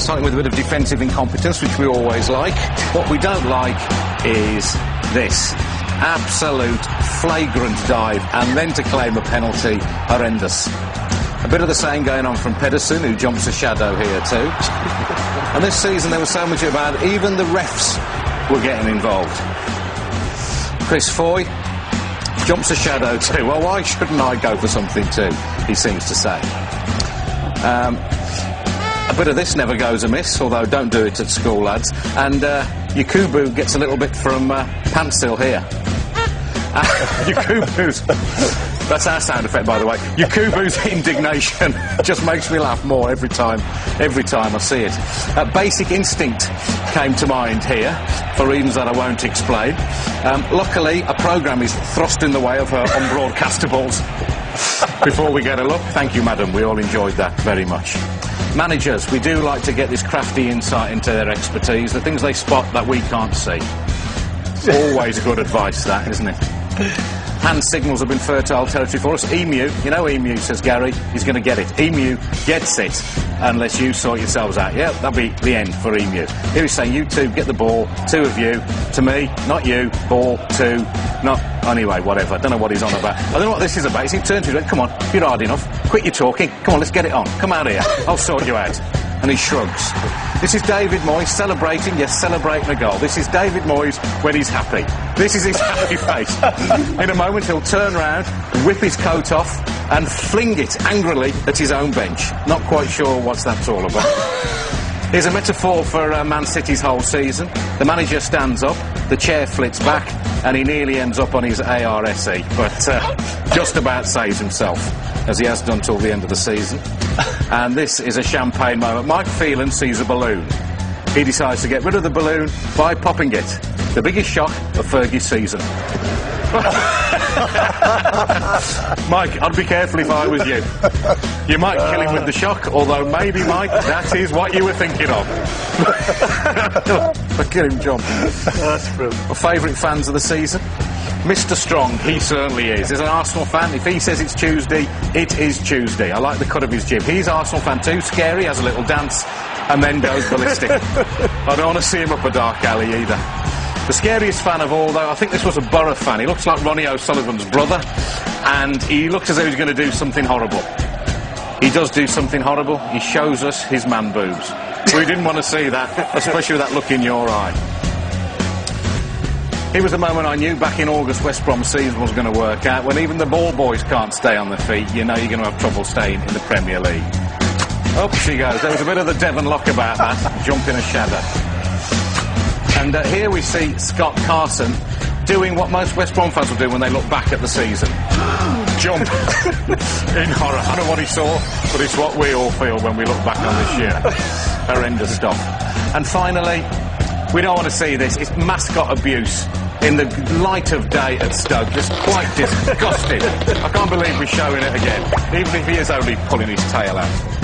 something with a bit of defensive incompetence, which we always like. What we don't like is this. Absolute flagrant dive, and then to claim a penalty, horrendous. A bit of the same going on from Pedersen, who jumps a shadow here too. And this season there was so much about it, even the refs were getting involved. Chris Foy jumps a shadow too. Well, why shouldn't I go for something too, he seems to say. A bit of this never goes amiss, although don't do it at school, lads. And Yakubu gets a little bit from Pantsil here. Yakubu's... That's our sound effect, by the way. Yakubu's indignation just makes me laugh more every time I see it. Basic Instinct came to mind here, for reasons that I won't explain. Luckily, a programme is thrust in the way of her unbroadcastables. Before we get a look, thank you, madam. We all enjoyed that very much. Managers, we do like to get this crafty insight into their expertise, the things they spot that we can't see. Always good advice, that, isn't it? Hand signals have been fertile territory for us. Emu, you know Emu, says Gary, he's going to get it. Emu gets it unless you sort yourselves out. Yeah, that'll be the end for Emu. Here he's saying, you two, get the ball, two of you, to me, not you, ball, two, not... Anyway, whatever, I don't know what he's on about. I don't know what this is about. He turns to him, come on, you're hard enough, quit your talking, come on, let's get it on, come out here, I'll sort you out. And he shrugs. This is David Moyes celebrating, yes, celebrating a goal. This is David Moyes when he's happy. This is his happy face. In a moment he'll turn round, whip his coat off and fling it angrily at his own bench. Not quite sure what that's all about. Here's a metaphor for Man City's whole season. The manager stands up, the chair flits back, and he nearly ends up on his ARSE, but just about saves himself, as he has done till the end of the season. And this is a champagne moment. Mike Phelan sees a balloon. He decides to get rid of the balloon by popping it. The biggest shock of Fergie's season. Mike, I'd be careful if I was you. You might kill him with the shock, although maybe, Mike, that is what you were thinking of. Look at him jump. That's brilliant. My favourite fans of the season? Mr. Strong, he certainly is. As an Arsenal fan, if he says it's Tuesday, it is Tuesday. I like the cut of his jib. He's Arsenal fan too, scary, has a little dance, and then goes ballistic. I don't want to see him up a dark alley either. The scariest fan of all, though, I think this was a Borough fan. He looks like Ronnie O'Sullivan's brother, and he looks as though he's going to do something horrible. He does do something horrible. He shows us his man boobs. We didn't want to see that, especially with that look in your eye. Here was the moment I knew back in August West Brom's season was going to work out. When even the ball boys can't stay on their feet, you know you're going to have trouble staying in the Premier League. Up she goes. There was a bit of the Devon lock about that, jumping a shadow. And here we see Scott Carson doing what most West Brom fans will do when they look back at the season. Jump in horror. I don't know what he saw, but it's what we all feel when we look back on this year. Horrendous stuff. And finally, we don't want to see this. It's mascot abuse in the light of day at Stoke. Just quite disgusting. I can't believe we're showing it again, even if he is only pulling his tail out.